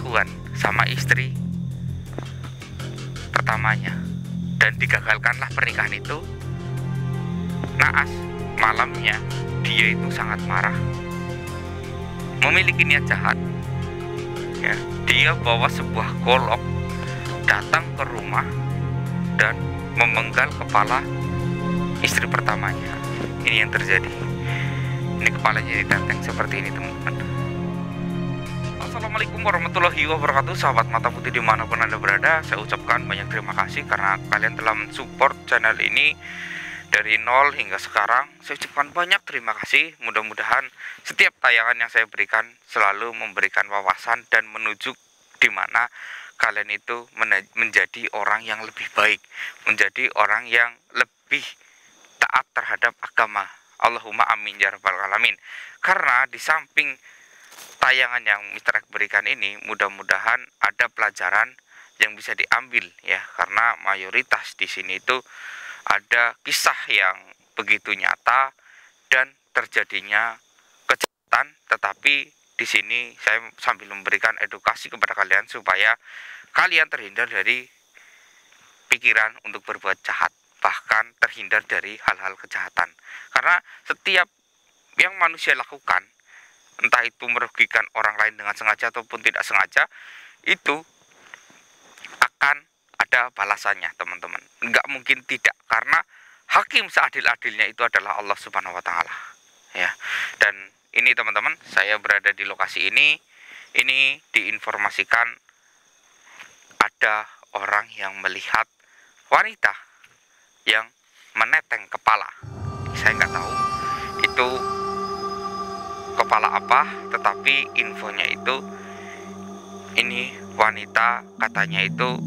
selingkuhan sama istri pertamanya, dan digagalkanlah pernikahan itu. Naas malamnya dia itu sangat marah, memiliki niat jahat ya. Dia bawa sebuah golok, datang ke rumah dan memenggal kepala istri pertamanya. Ini yang terjadi. Ini kepalanya ditenteng seperti ini, teman-teman. Assalamualaikum warahmatullahi wabarakatuh, sahabat mata putih dimanapun Anda berada. Saya ucapkan banyak terima kasih karena kalian telah mensupport channel ini dari nol hingga sekarang. Saya ucapkan banyak terima kasih. Mudah-mudahan setiap tayangan yang saya berikan selalu memberikan wawasan dan menuju di mana kalian itu menjadi orang yang lebih baik, menjadi orang yang lebih taat terhadap agama. Allahumma amin ya rabbal alamin. Karena di samping tayangan yang Mr. X berikan ini, mudah-mudahan ada pelajaran yang bisa diambil ya, karena mayoritas di sini itu ada kisah yang begitu nyata dan terjadinya kejahatan, tetapi di sini saya sambil memberikan edukasi kepada kalian supaya kalian terhindar dari pikiran untuk berbuat jahat, bahkan terhindar dari hal-hal kejahatan. Karena setiap yang manusia lakukan, entah itu merugikan orang lain dengan sengaja ataupun tidak sengaja, itu akan ada balasannya, teman-teman. Enggak mungkin tidak, karena hakim seadil-adilnya itu adalah Allah Subhanahu wa taala. Ya. Dan ini teman-teman, saya berada di lokasi ini diinformasikan ada orang yang melihat wanita yang meneteng kepala. Saya nggak tahu itu kepala apa, tetapi infonya itu ini wanita katanya itu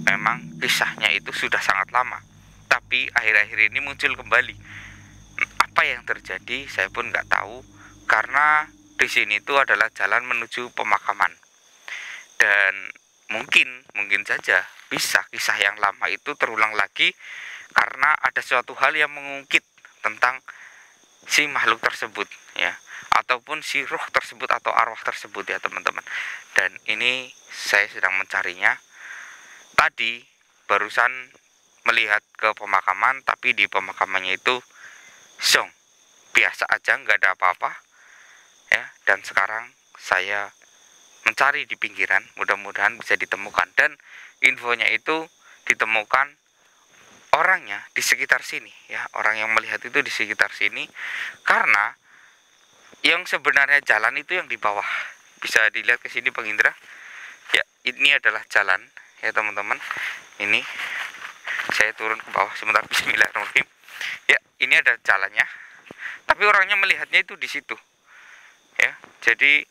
memang kisahnya itu sudah sangat lama, tapi akhir-akhir ini muncul kembali. Apa yang terjadi saya pun nggak tahu, karena di sini itu adalah jalan menuju pemakaman, dan mungkin saja bisa kisah yang lama itu terulang lagi karena ada suatu hal yang mengungkit tentang si makhluk tersebut ya, ataupun si roh tersebut atau arwah tersebut ya, teman-teman. Dan ini saya sedang mencarinya. Tadi barusan melihat ke pemakaman, tapi di pemakamannya itu song biasa aja, nggak ada apa-apa ya. Dan sekarang saya mencari di pinggiran, mudah-mudahan bisa ditemukan, dan infonya itu ditemukan orangnya di sekitar sini ya, orang yang melihat itu di sekitar sini. Karena yang sebenarnya jalan itu yang di bawah, bisa dilihat ke sini Bang Indra ya, ini adalah jalan ya, teman-teman. Ini saya turun ke bawah sebentar, bismillahirrahmanirrahim ya. Ini ada jalannya, tapi orangnya melihatnya itu di situ ya. Jadi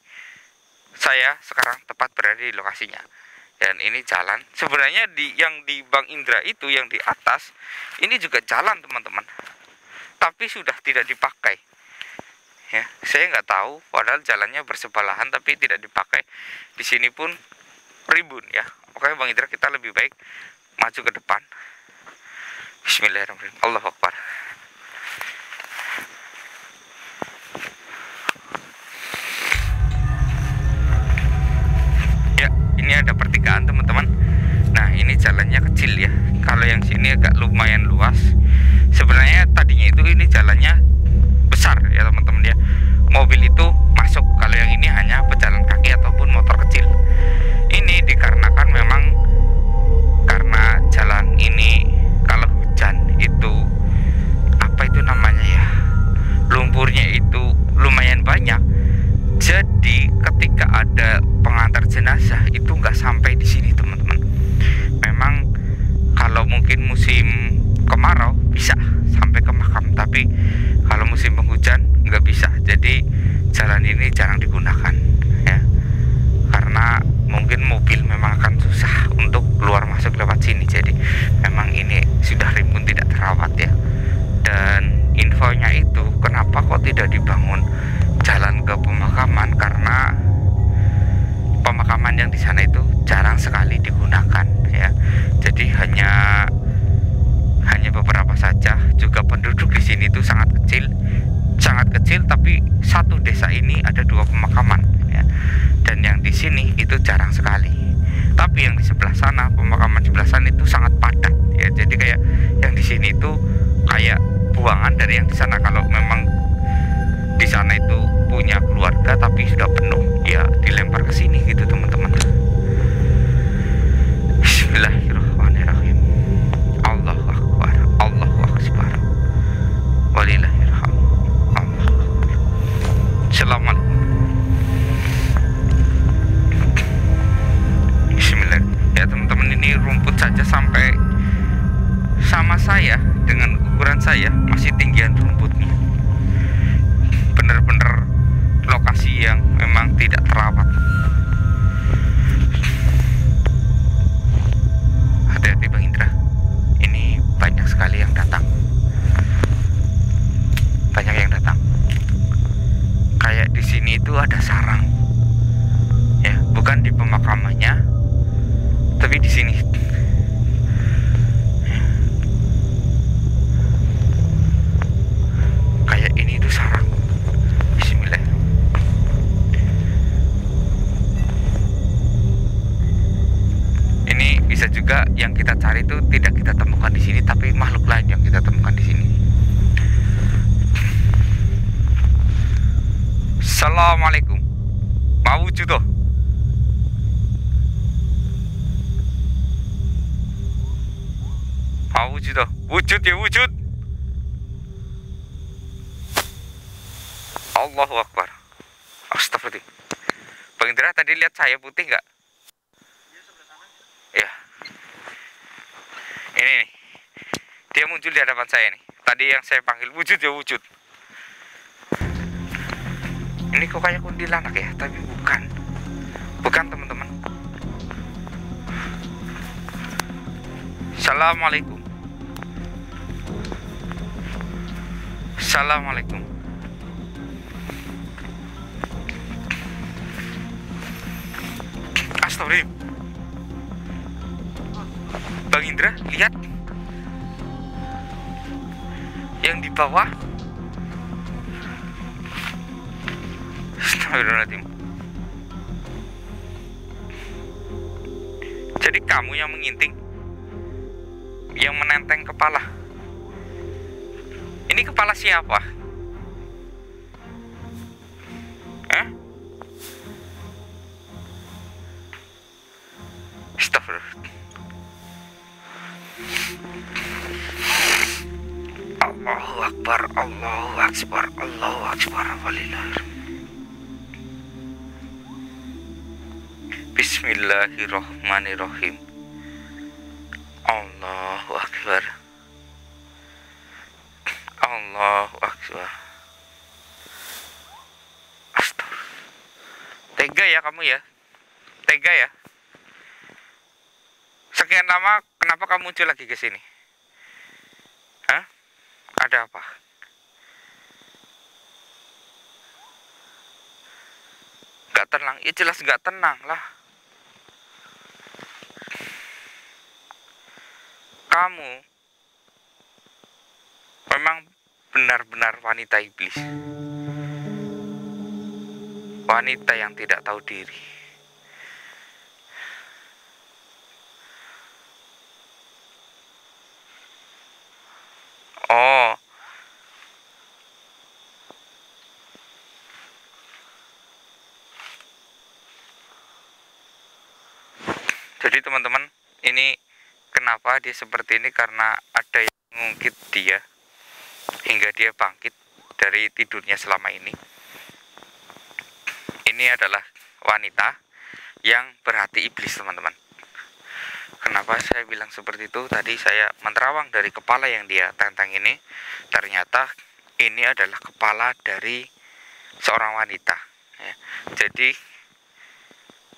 saya sekarang tepat berada di lokasinya, dan ini jalan sebenarnya yang di Bang Indra itu, yang di atas ini juga jalan, teman-teman, tapi sudah tidak dipakai ya. Saya nggak tahu, padahal jalannya bersebelahan tapi tidak dipakai. Di sini pun ribun ya. Oke Bang Indra, kita lebih baik maju ke depan. Bismillahirrahmanirrahim, Allahu Akbar. Ini ada pertigaan, teman-teman. Nah, ini jalannya kecil ya. Kalau yang sini agak lumayan luas. Sebenarnya tadinya itu ini jalannya besar ya, teman-teman ya. Mobil itu masuk. Kalau yang ini hanya pejalan kaki ataupun motor kecil. Ini dikarenakan memang karena jalan ini kalau hujan itu apa itu namanya ya, lumpurnya itu lumayan banyak. Jadi ketika ada pengantar jenazah itu nggak sampai di sini, teman-teman. Memang kalau mungkin musim kemarau bisa sampai ke makam, tapi kalau musim penghujan nggak bisa. Jadi jalan ini jarang digunakan ya, karena mungkin mobil memang akan susah untuk keluar masuk lewat sini. Jadi memang ini sudah rimbun, tidak terawat ya. Dan infonya itu kenapa kok tidak dibangun jalan ke pemakaman, karena pemakaman yang di sana itu jarang sekali digunakan ya. Jadi hanya beberapa saja. Juga penduduk di sini itu sangat kecil, tapi satu desa ini ada 2 pemakaman ya. Dan yang di sini itu itu jarang sekali. Tapi yang di sebelah sana, pemakaman sebelah sana itu sangat padat ya. Jadi kayak yang di sini itu kayak buangan dari yang di sana. Kalau memang di sana itu punya keluarga tapi sudah penuh, ya dilempar ke sini gitu teman-teman. Bismillahirrahmanirrahim. Allahu akbar, Allahu akbar, walillahirham. Allahu akbar. Assalamualaikum. Bismillah. Ya teman-teman, ini rumput saja sampai sama saya, dengan ukuran saya masih tinggian rumputnya. Bener-bener lokasi yang memang tidak terawat. Hati-hati Bang Indra, ini banyak sekali yang datang. Banyak yang datang. Kayak di sini itu ada sarang. Ya, bukan di pemakamannya, tapi di sini. Kayak ini itu sarang. Bismillah. Ini bisa juga yang kita cari itu tidak kita temukan di sini, tapi makhluk lain yang kita temukan di sini. Assalamualaikum. Mau wujud toh? Mau wujud toh? Wujud ya wujud. Allahu akbar. Astagfirullah. Bang Indra tadi lihat saya putih nggak? Ya. Ini nih. Dia muncul di hadapan saya nih. Tadi yang saya panggil wujud ya wujud. Ini kok kayak kuntilanak ya, tapi bukan. Bukan teman-teman. Assalamualaikum. Assalamualaikum. Astagfirullah. Bang Indra, lihat yang di bawah. Astagfirullahaladzim. Jadi kamu yang menginting, yang menenteng kepala. Ini kepala siapa? Astagfirullah. Allahu akbar, Allahu akbar, Allahu akbar, walillahirrahman. Bismillahirrahmanirrahim. Allahu akbar, Allahu akbar. Astagfirullah. Tega ya kamu ya, tega ya. Sekian lama, kenapa kamu muncul lagi ke sini? Hah? Ada apa? Gak tenang? Ya jelas gak tenang lah. Kamu memang benar-benar wanita iblis. Wanita yang tidak tahu diri. Oh, jadi teman-teman, ini kenapa dia seperti ini, karena ada yang mengungkit dia hingga dia bangkit dari tidurnya selama ini. Ini adalah wanita yang berhati iblis, teman-teman. Kenapa saya bilang seperti itu? Tadi saya menerawang dari kepala yang dia tentang ini. Ternyata ini adalah kepala dari seorang wanita ya. Jadi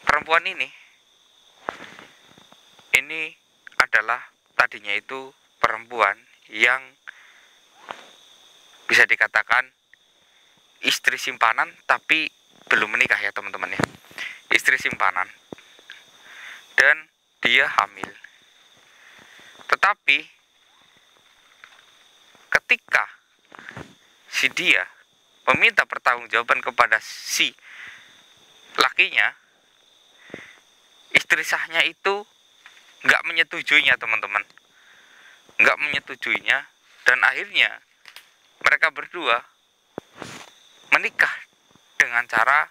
perempuan ini adalah tadinya itu perempuan yang bisa dikatakan istri simpanan, tapi belum menikah ya teman-teman ya. Istri simpanan. Dan dia hamil. Tetapi ketika si dia meminta pertanggungjawaban kepada si lakinya, istri sahnya itu nggak menyetujuinya, teman-teman, nggak menyetujuinya, dan akhirnya mereka berdua menikah dengan cara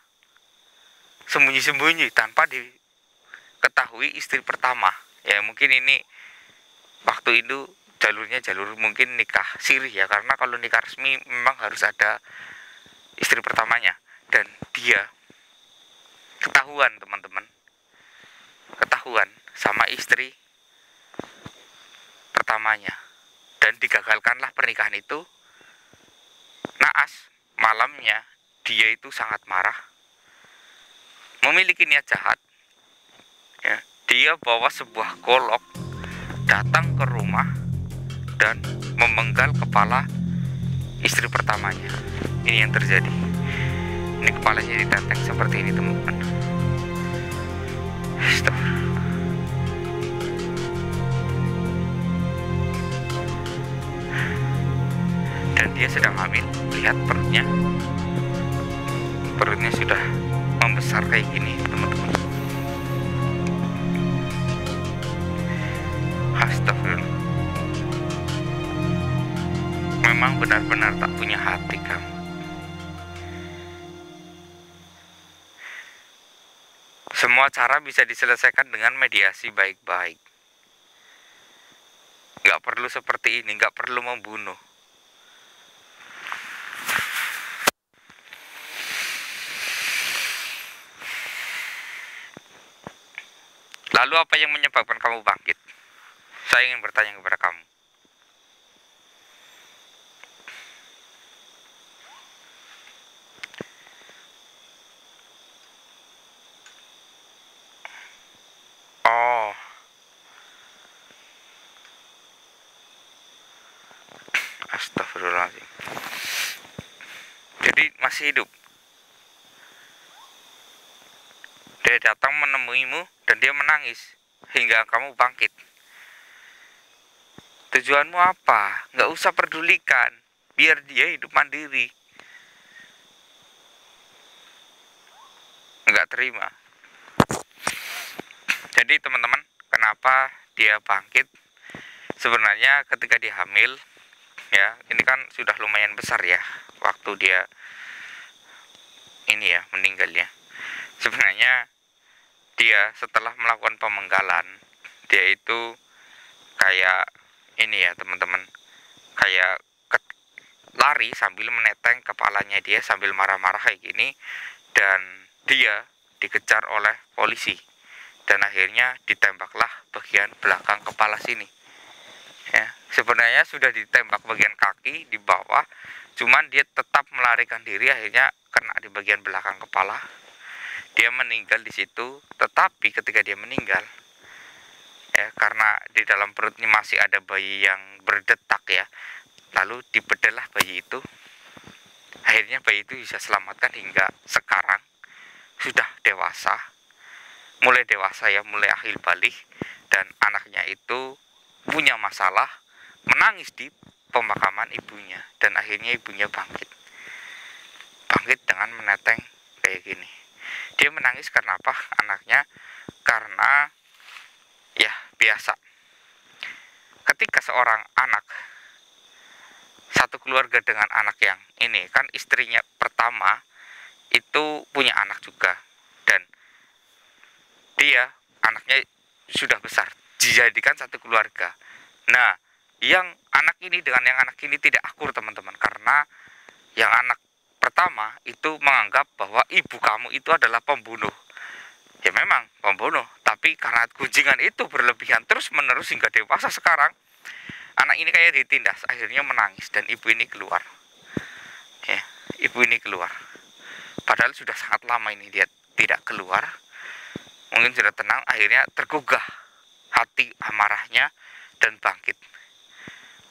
sembunyi-sembunyi tanpa diketahui istri pertama. Ya mungkin ini waktu itu jalurnya jalur mungkin nikah siri ya, karena kalau nikah resmi memang harus ada istri pertamanya. Dan dia ketahuan, teman-teman, ketahuan sama istri pertamanya, dan digagalkanlah pernikahan itu. Naas, malamnya dia itu sangat marah, memiliki niat jahat ya. Dia bawa sebuah golok, datang ke rumah dan memenggal kepala istri pertamanya. Ini yang terjadi. Ini kepalanya ditenteng seperti ini, teman-teman. Dan dia sedang hamil. Lihat perutnya sudah membesar kayak gini, teman-teman. Astagfirullah. Memang benar-benar tak punya hati kamu. Semua cara bisa diselesaikan dengan mediasi baik-baik. Gak perlu seperti ini, gak perlu membunuh. Lalu apa yang menyebabkan kamu bangkit? Saya ingin bertanya kepada kamu. Oh, astagfirullahaladzim. Jadi masih hidup. Dia datang menemuimu dan dia menangis hingga kamu bangkit. Tujuanmu apa? Nggak usah pedulikan, biar dia hidup mandiri. Nggak terima. Jadi teman-teman, kenapa dia bangkit? Sebenarnya ketika dia hamil, ya ini kan sudah lumayan besar ya waktu dia ini ya meninggalnya. Sebenarnya dia setelah melakukan pemenggalan, dia itu kayak ini ya teman-teman, kayak lari sambil meneteng kepalanya dia sambil marah-marah kayak gini, dan dia dikejar oleh polisi dan akhirnya ditembaklah bagian belakang kepala sini ya. Sebenarnya sudah ditembak bagian kaki di bawah, cuman dia tetap melarikan diri, akhirnya kena di bagian belakang kepala. Dia meninggal di situ. Tetapi ketika dia meninggal ya, karena di dalam perutnya masih ada bayi yang berdetak ya, lalu dibedalah bayi itu. Akhirnya bayi itu bisa selamatkan hingga sekarang sudah dewasa, mulai dewasa ya, mulai akhir balik. Dan anaknya itu punya masalah, menangis di pemakaman ibunya, dan akhirnya ibunya bangkit dengan meneteng kayak gini. Dia menangis karena apa? Anaknya, karena ya biasa, ketika seorang anak, satu keluarga dengan anak yang ini kan istrinya pertama itu punya anak juga, dan dia anaknya sudah besar, dijadikan satu keluarga. Nah, yang anak ini dengan yang anak ini tidak akur, teman-teman, karena yang anak pertama itu menganggap bahwa ibu kamu itu adalah pembunuh. Ya memang pembunuh, tapi karena gunjingan itu berlebihan terus menerus hingga dewasa sekarang, anak ini kayak ditindas, akhirnya menangis, dan ibu ini keluar ya, ibu ini keluar. Padahal sudah sangat lama ini dia tidak keluar, mungkin sudah tenang, akhirnya tergugah hati amarahnya dan bangkit.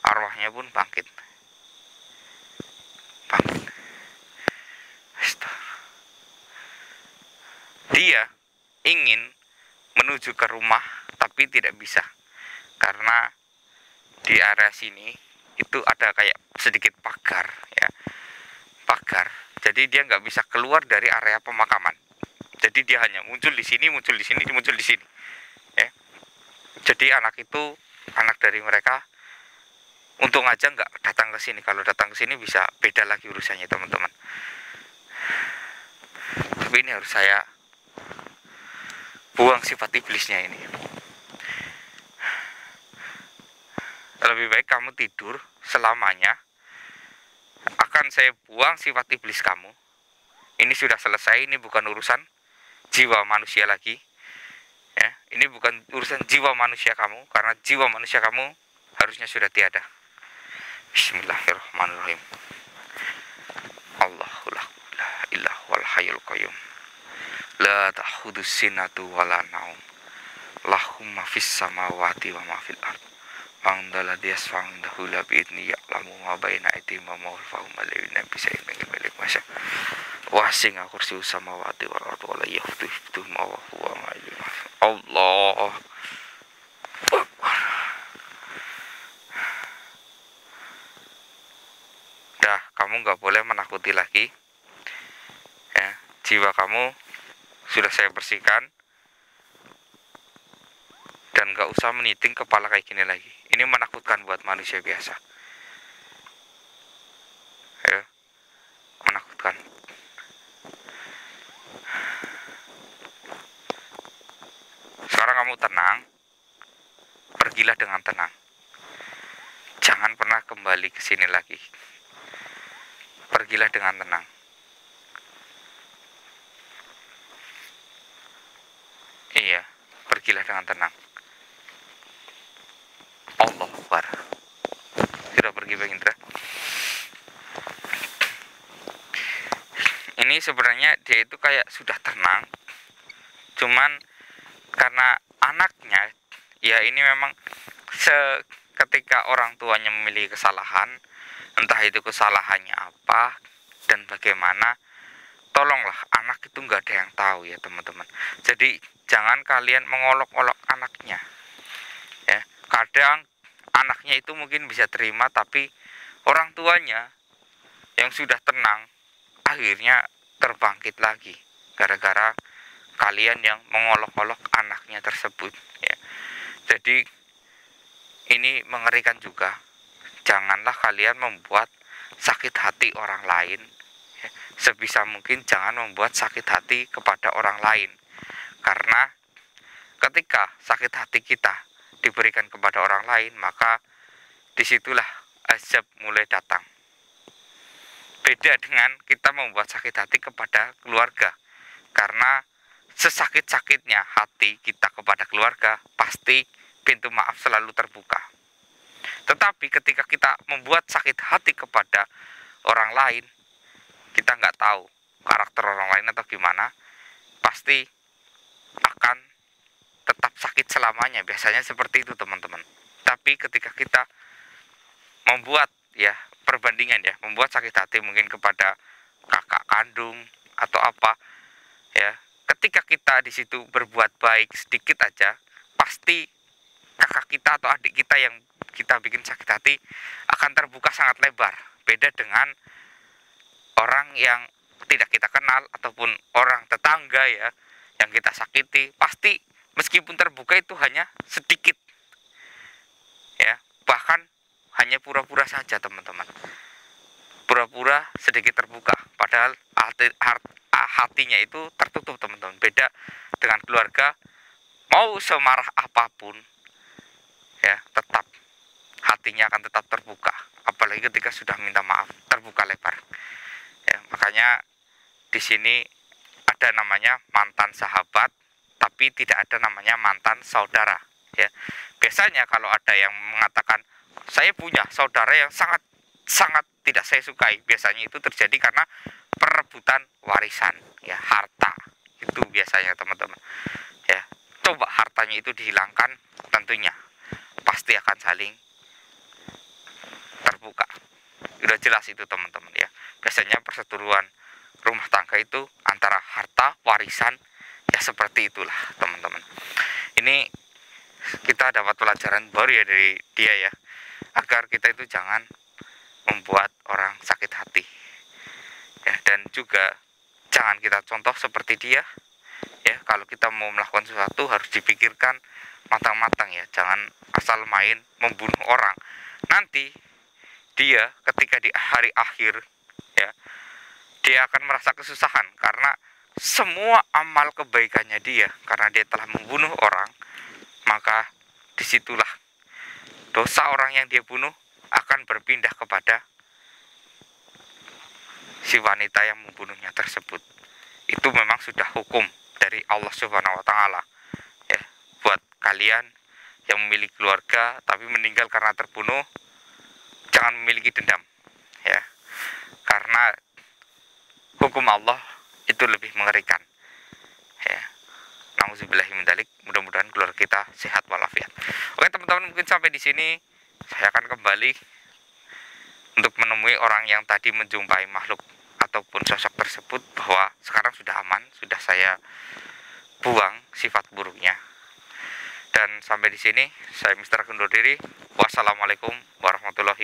Arwahnya pun bangkit. Dia ingin menuju ke rumah tapi tidak bisa, karena di area sini itu ada kayak sedikit pagar ya, pagar. Jadi dia nggak bisa keluar dari area pemakaman. Jadi dia hanya muncul di sini, muncul di sini, muncul di sini. Ya. Jadi anak dari mereka untung aja nggak datang ke sini. Kalau datang ke sini bisa beda lagi urusannya teman-teman. Tapi ini harus saya buang sifat iblisnya ini. Lebih baik kamu tidur selamanya. Akan saya buang sifat iblis kamu. Ini sudah selesai, ini bukan urusan jiwa manusia lagi. Ya, ini bukan urusan jiwa manusia kamu, karena jiwa manusia kamu harusnya sudah tiada. Bismillahirrahmanirrahim. Allahu la ilaha wal hayyul qayyum. La ta'khudus sinatu wala naum. Lahum ma fis samawati wa ma fil ard. Mang dalladhi yasfa'u la bi'idni ya'lamu ma baina aydihim wa ma khalfahum la yunabbi'una min malik masya. Wasi'a kursiyus samawati wal ard wa la yahuduhu ma huwa ma'il. Allah. Dah, kamu nggak boleh menakuti lagi. Ya, jiwa kamu sudah saya bersihkan. Dan gak usah meniting kepala kayak gini lagi. Ini menakutkan buat manusia biasa. Ya, menakutkan. Sekarang kamu tenang. Pergilah dengan tenang. Jangan pernah kembali ke sini lagi. Pergilah dengan tenang. Iya, pergilah dengan tenang. Allah Akbar. Sudah pergi Bang Indra. Ini sebenarnya dia itu kayak sudah tenang. Cuman karena anaknya, ya ini memang ketika orang tuanya memiliki kesalahan, entah itu kesalahannya apa dan bagaimana, tolonglah, anak itu nggak ada yang tahu ya teman-teman. Jadi jangan kalian mengolok-olok anaknya. Ya, kadang anaknya itu mungkin bisa terima, tapi orang tuanya yang sudah tenang akhirnya terbangkit lagi gara-gara kalian yang mengolok-olok anaknya tersebut ya. Jadi ini mengerikan juga. Janganlah kalian membuat sakit hati orang lain ya. Sebisa mungkin jangan membuat sakit hati kepada orang lain, karena ketika sakit hati kita diberikan kepada orang lain, maka disitulah azab mulai datang. Beda dengan kita membuat sakit hati kepada keluarga, karena sesakit-sakitnya hati kita kepada keluarga, pasti pintu maaf selalu terbuka. Tetapi ketika kita membuat sakit hati kepada orang lain, kita nggak tahu karakter orang lain atau gimana, pasti akan tetap sakit selamanya. Biasanya seperti itu teman-teman. Tapi ketika kita membuat ya perbandingan ya, membuat sakit hati mungkin kepada kakak kandung atau apa ya, ketika kita di situ berbuat baik sedikit aja, pasti kakak kita atau adik kita yang kita bikin sakit hati akan terbuka sangat lebar. Beda dengan orang yang tidak kita kenal ataupun orang tetangga ya yang kita sakiti, pasti meskipun terbuka itu hanya sedikit ya, bahkan hanya pura-pura saja teman-teman, pura-pura sedikit terbuka, padahal hatinya itu tertutup teman-teman. Beda dengan keluarga, mau semarah apapun ya tetap hatinya akan tetap terbuka, apalagi ketika sudah minta maaf, terbuka lebar ya. Makanya di sini ada namanya mantan sahabat, tapi tidak ada namanya mantan saudara ya. Biasanya kalau ada yang mengatakan saya punya saudara yang sangat tidak saya sukai, biasanya itu terjadi karena perebutan warisan ya, harta itu biasanya teman-teman ya. Coba hartanya itu dihilangkan, tentunya pasti akan saling terbuka. Udah jelas itu teman-teman ya. Biasanya perseteruan rumah tangga itu antara harta warisan ya, seperti itulah teman-teman. Ini kita dapat pelajaran baru ya dari dia ya, agar kita itu jangan membuat orang sakit hati ya, dan juga jangan kita contoh seperti dia Ya, kalau kita mau melakukan sesuatu harus dipikirkan matang-matang ya, jangan asal main membunuh orang. Nanti dia ketika di hari akhir ya, dia akan merasa kesusahan karena semua amal kebaikannya dia karena dia telah membunuh orang, maka disitulah dosa orang yang dia bunuh akan berpindah kepada si wanita yang membunuhnya tersebut. Itu memang sudah hukum dari Allah Subhanahu wa taala. Ya, buat kalian yang memiliki keluarga tapi meninggal karena terbunuh, jangan memiliki dendam ya. Karena hukum Allah itu lebih mengerikan. Ya. Nauzubillahi min dzalik. Mudah-mudahan keluarga kita sehat walafiat. Oke, teman-teman, mungkin sampai di sini saya akan kembali untuk menemui orang yang tadi menjumpai makhluk ataupun sosok tersebut, bahwa sekarang sudah aman, sudah saya buang sifat buruknya. Dan sampai di sini saya Mister undur diri. Wassalamualaikum warahmatullahi